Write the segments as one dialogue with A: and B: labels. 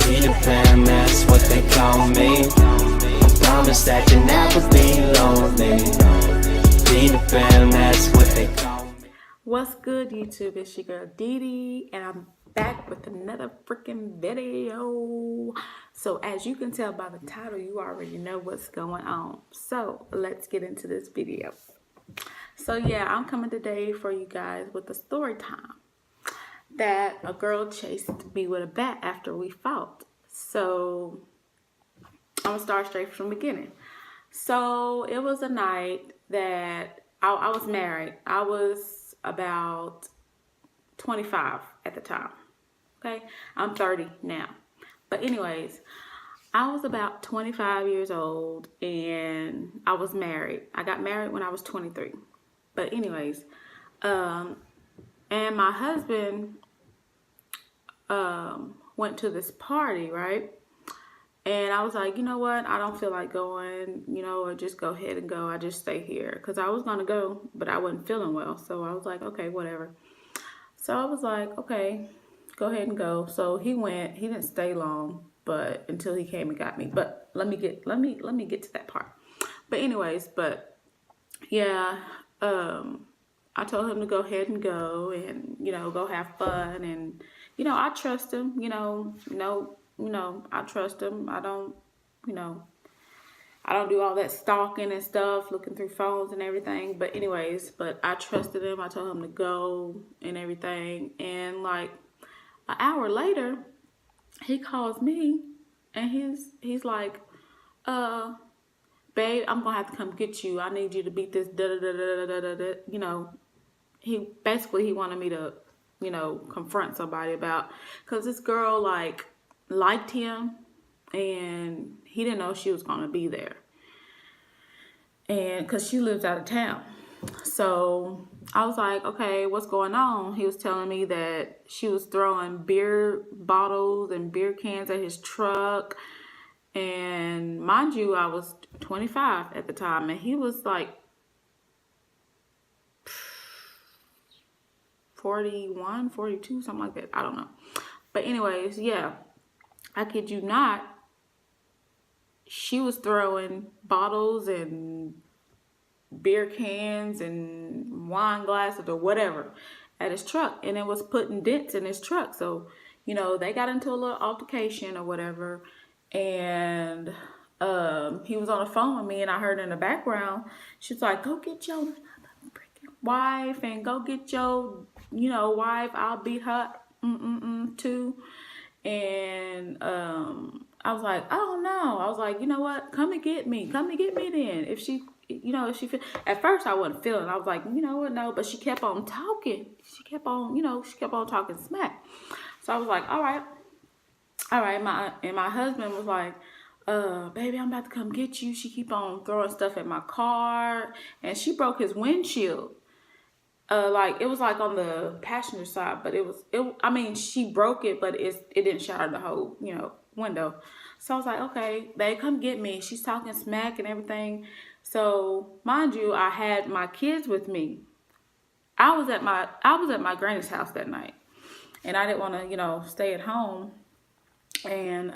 A: Peter Pan, that's what they call me. I promise that you'll never be lonely. Peter Pan, that's what they call me.
B: What's good, YouTube? It's your girl Dee, and I'm back with another freaking video. So as you can tell by the title, you already know what's going on. So let's get into this video. So yeah, I'm coming today for you guys with a story time that a girl chased me with a bat after we fought. So I'm gonna start straight from the beginning. So it was a night that I was married. I was about 25 at the time. Okay, I'm 30 now. But anyways, I was about 25 years old and I was married. I got married when I was 23. But anyways, and my husband went to this party, right? And I was like, you know what? I don't feel like going, or just go ahead and go. I just stay here. Because I was going to go, but I wasn't feeling well. So I was like, okay, whatever. So I was like, okay, go ahead and go. So he went. He didn't stay long, but until he came and got me. But let me get to that part. But anyways, yeah, I told him to go ahead and go and, go have fun. And, I trust him, I trust him. I don't do all that stalking and stuff, looking through phones and everything. But anyways, I trusted him. I told him to go and everything. And like an hour later, he calls me and he's like, babe, I'm gonna have to come get you. I need you to beat this da da da da da da da. He wanted me to, confront somebody about, because this girl liked him and he didn't know she was gonna be there. And because she lives out of town. So I was like, okay, what's going on? He was telling me that she was throwing beer bottles and beer cans at his truck. And mind you, I was 25 at the time, and he was like 41, 42, something like that. I don't know. But anyways, yeah, I kid you not, she was throwing bottles and beer cans and wine glasses or whatever at his truck, and it was putting dents in his truck. So, they got into a little altercation or whatever, and he was on the phone with me, and I heard in the background, she's like, go get your wife and go get your, wife. I'll beat her too. And I was like, oh no. I was like, you know what? Come and get me. Come and get me then. If she feel, at first I wasn't feeling. I was like, you know what? No. But she kept on talking. She kept on talking smack. So I was like, all right. My husband was like, baby, I'm about to come get you. She keep on throwing stuff at my car, and she broke his windshield. It was like on the passenger side, but she broke it, but it didn't shatter the whole, window. So I was like, okay, babe, come get me. She's talking smack and everything. So mind you, I had my kids with me. I was at my granny's house that night, and I didn't want to, stay at home. And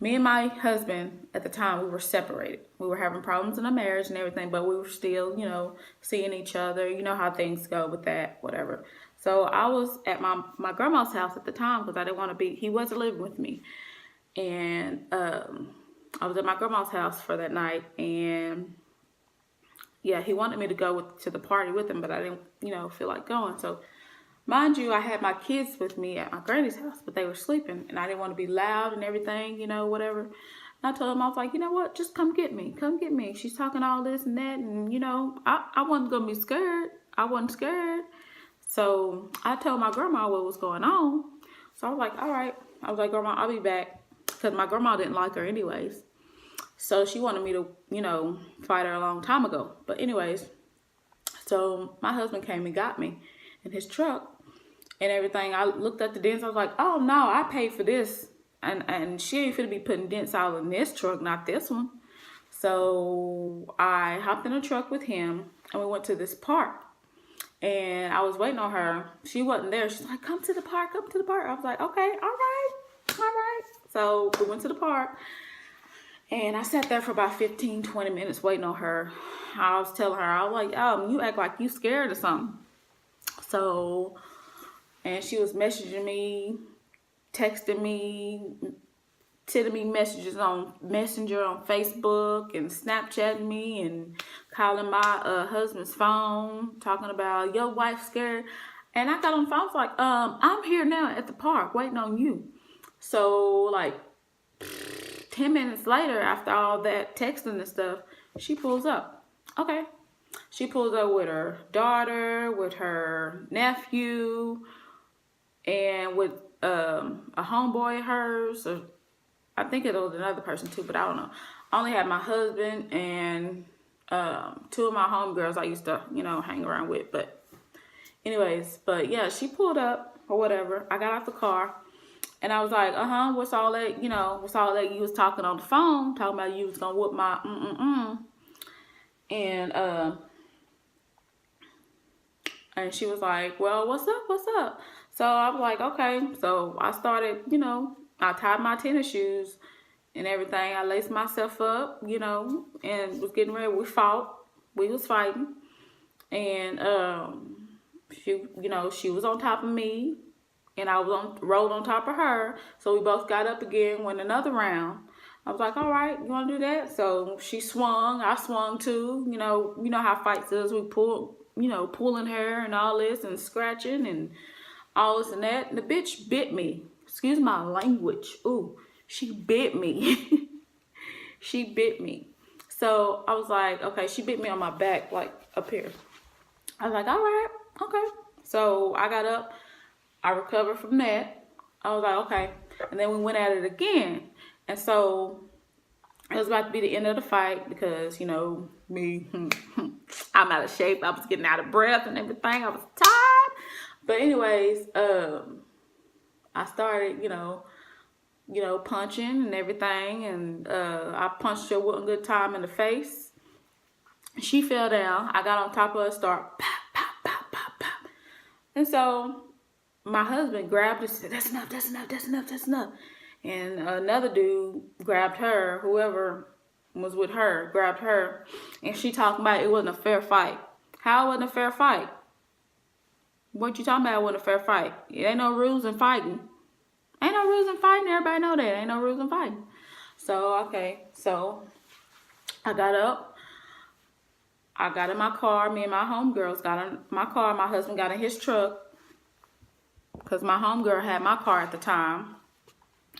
B: me and my husband at the time, we were separated. We were having problems in our marriage and everything, but we were still, seeing each other. You know how things go with that, whatever. So I was at my grandma's house at the time because I didn't want to be, he wasn't living with me. And I was at my grandma's house for that night. And yeah, he wanted me to go to the party with him, but I didn't, feel like going. So mind you, I had my kids with me at my granny's house, but they were sleeping, and I didn't want to be loud and everything, whatever. And I told them, I was like, you know what? Just come get me. Come get me. She's talking all this and that, and, I wasn't going to be scared. I wasn't scared. So I told my grandma what was going on. So I was like, all right. I was like, Grandma, I'll be back, because my grandma didn't like her anyways. So she wanted me to, fight her a long time ago. But anyways, so my husband came and got me in his truck and everything. I looked at the dents. I was like, oh no, I paid for this. And she ain't finna be putting dents all in this truck, not this one. So I hopped in a truck with him and we went to this park. And I was waiting on her. She wasn't there. She's like, come to the park, come to the park. I was like, okay, all right. So we went to the park, and I sat there for about 15, 20 minutes waiting on her. I was telling her, I was like, you act like you scared or something. So, and she was messaging me, texting me, sending me messages on Messenger on Facebook and Snapchatting me and calling my husband's phone, talking about your wife scared. And I got on the phone, I was like, I'm here now at the park waiting on you. So like 10 minutes later, after all that texting and stuff, she pulls up. Okay. She pulls up with her daughter, with her nephew, and with a homeboy of hers. Or I think it was another person too, but I don't know. I only had my husband and two of my homegirls I used to, hang around with. But anyways, but yeah, she pulled up or whatever. I got out the car. And I was like, what's all that, what's all that you was talking on the phone, talking about you was going to whoop my And she was like, well, what's up? So I was like, okay. So I started, I tied my tennis shoes and everything. I laced myself up, and was getting ready. We fought. We was fighting. And she was on top of me. And I was rolled on top of her. So we both got up again, went another round. I was like, all right, you want to do that? So she swung, I swung too. You know how fights is. We pulling her and all this and scratching and all this and that. And the bitch bit me. Excuse my language. Ooh, she bit me. She bit me. So I was like, okay, she bit me on my back, like up here. I was like, all right, okay. So I got up. I recovered from that. I was like, okay. And then we went at it again. And so it was about to be the end of the fight because, me, I'm out of shape. I was getting out of breath and everything. I was tired. But anyways, I started, punching and everything. And I punched her one good time in the face. She fell down. I got on top of her, start pop, pop, pop, pop, pop. And so my husband grabbed her and said, that's enough. And another dude grabbed her, whoever was with her, grabbed her. And she talking about it wasn't a fair fight. How it wasn't a fair fight? What you talking about? It wasn't a fair fight. It ain't no rules in fighting. Ain't no rules in fighting. Everybody know that. Ain't no rules in fighting. So, okay. So, I got up. I got in my car. Me and my homegirls got in my car. My husband got in his truck. Because my homegirl had my car at the time.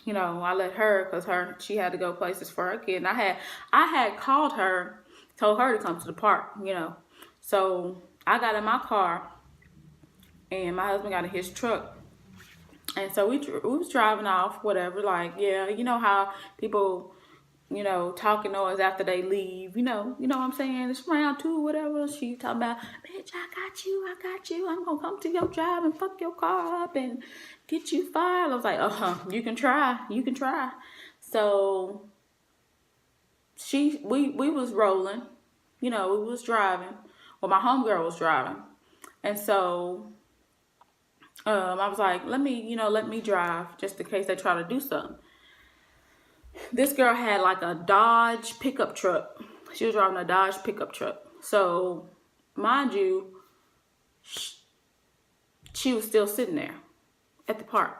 B: I let her because she had to go places for her kid. And I had called her, told her to come to the park, So I got in my car and my husband got in his truck. And so we was driving off, whatever, like, yeah, you know how people, talking noise after they leave, you know what I'm saying? It's round two, whatever. She talking about, bitch, I got you. I'm going to come to your job and fuck your car up and get you fired. I was like, you can try. So we was rolling, we was driving. Well, my homegirl was driving. And so I was like, let me drive just in case they try to do something. This girl had like a Dodge pickup truck. She was driving a Dodge pickup truck. So, mind you, she was still sitting there at the park.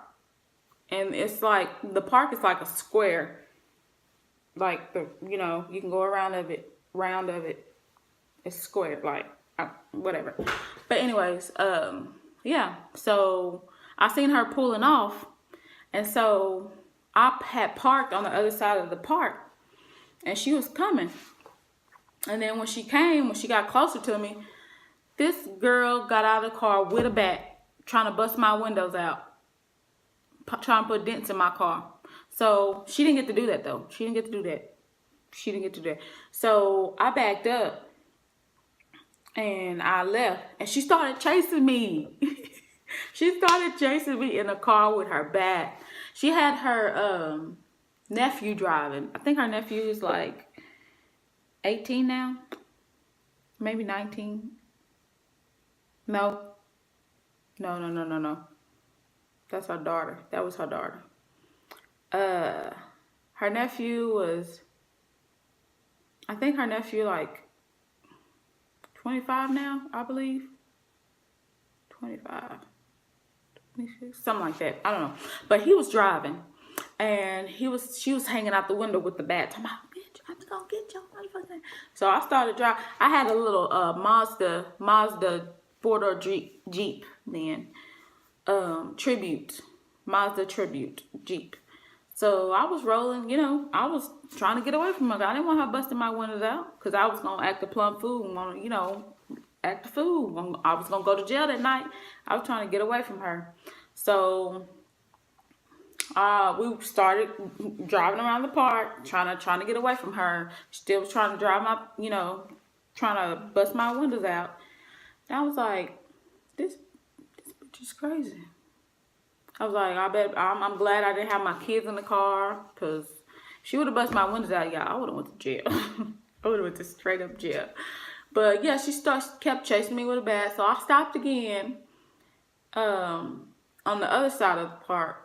B: And it's like, the park is like a square. Like, you can go round of it. It's square, like, whatever. But anyways, yeah. So, I seen her pulling off. And so I had parked on the other side of the park and she was coming. And then when she got closer to me, this girl got out of the car with a bat trying to bust my windows out, trying to put dents in my car. So she didn't get to do that though. She didn't get to do that. So I backed up and I left and she started chasing me. She started chasing me in a car with her bat. She had her nephew driving. I think her nephew is like 18 now. Maybe 19. No. That's her daughter. That was her daughter. Her nephew was, I think her nephew like 25 now, I believe. 25, 26, something like that. I don't know. But he was driving, and she was hanging out the window with the bat. I'm like, bitch, I'm gonna get your motherfucking. So I started driving. I had a little Mazda 4-door Jeep then, Mazda Tribute Jeep. So I was rolling, I was trying to get away from her. I didn't want her busting my windows out because I was gonna act a plumb fool and want to, act a fool. I was gonna go to jail that night. I was trying to get away from her. So we started driving around the park, trying to get away from her. Still was trying to drive my, trying to bust my windows out. And I was like, this bitch is crazy. I was like, I'm glad I didn't have my kids in the car, because she would have busted my windows out, y'all. I would have went to jail. I would have went to straight up jail. But yeah, she kept chasing me with a bat, so I stopped again on the other side of the park.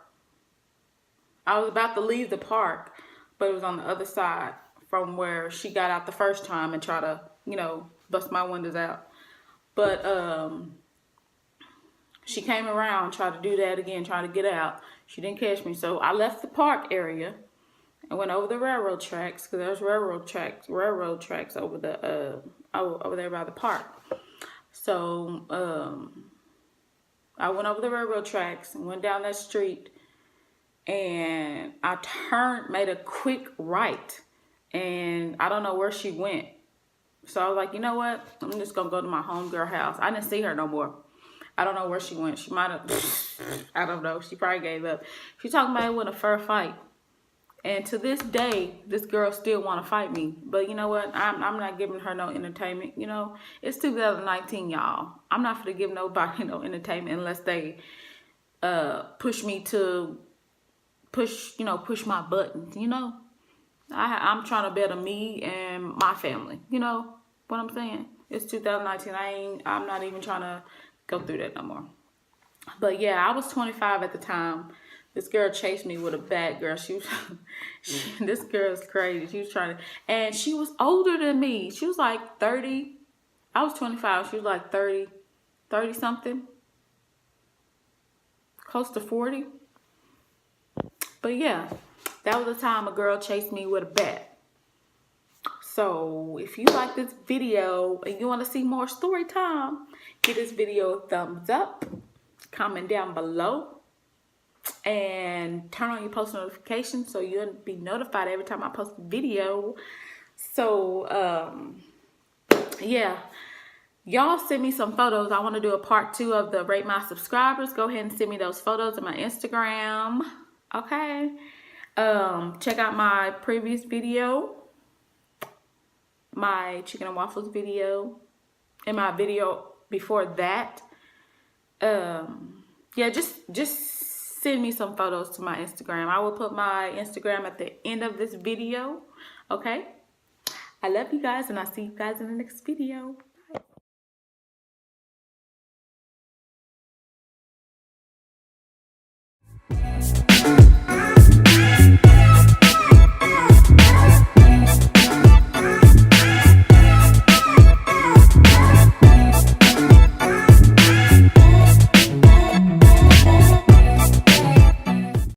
B: I was about to leave the park, but it was on the other side from where she got out the first time and tried to, bust my windows out. But she came around, tried to do that again, trying to get out. She didn't catch me, so I left the park area and went over the railroad tracks, because there's railroad tracks over the over there by the park. So I went over the railroad tracks and went down that street, and I made a quick right, and I don't know where she went. So I was like, you know what? I'm just gonna go to my homegirl house. I didn't see her no more. I don't know where she went. She might have, I don't know. She probably gave up. She talking about it with a fair fight. And to this day, this girl still want to fight me. But you know what? I'm not giving her no entertainment. It's 2019, y'all. I'm not going to give nobody no entertainment unless they push me to push my buttons, I'm trying to better me and my family. You know what I'm saying? It's 2019. I'm not even trying to go through that no more. But yeah, I was 25 at the time. This girl chased me with a bat, girl. This girl is crazy. She was trying to, and she was older than me. She was like 30. I was 25. She was like 30 something. Close to 40. But yeah, that was the time a girl chased me with a bat. So if you like this video and you want to see more story time, give this video a thumbs up, comment down below, and turn on your post notifications so you'll be notified every time I post a video. So yeah, y'all send me some photos. I want to do a part 2 of the rate my subscribers. Go ahead and send me those photos in my Instagram. Okay. Check out my previous video, my chicken and waffles video, and my video before that. Yeah, just send me some photos to my Instagram. I will put my Instagram at the end of this video. Okay. I love you guys, and I'll see you guys in the next video.